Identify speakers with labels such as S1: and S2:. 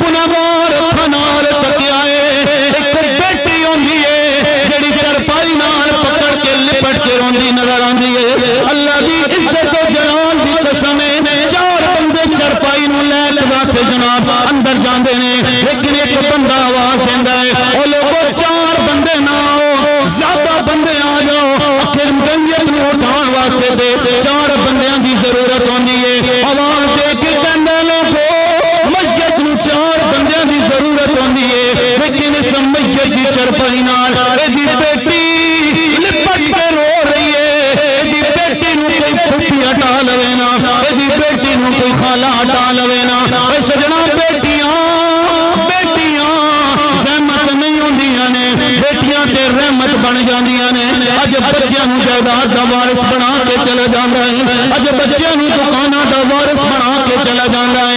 S1: गुनाहगार खनाल तकिया एक बेटी होंदी है जेड़ी चरपाई नाल पकड़ के लिपट के रोंदी नजर आंदी है। अल्लाह दी इज्जत और जलाल दी कसम है, चार बंदे चरपाई नूं लै के जनाब अंदर जांदे ने, लेकिन एक बंदा आवाज देंदा है, ओ लोगो चार बंदे ना आओ, ज्यादा बंदे आ जाओ, आखिर मैयत नूं उठाउण वास्ते ते चार बंदियां दी जरूरत होंदी है। आवाज दे के कहंदे लोगो मैयत नूं चार बंदियां दी जरूरत होंदी है, लेकिन इस मैयत दी चरपाई नाल एदी बेटी लिपट के रो रही है। एदी बेटी नूं कोई फुफी हटा लवे ना, एदी बेटी नूं कोई खाला हटा लवे ना। सजना बेटियां बेटियां सहमत नहीं होंदियां ने, बेटियां ते रहमत बन जांदियां ने। अज बच्चों नूं जायदाद दा वारिस बना के चला जांदा है, अज बच्चों नूं दुकानां दा वारिस बना के चला जांदा है।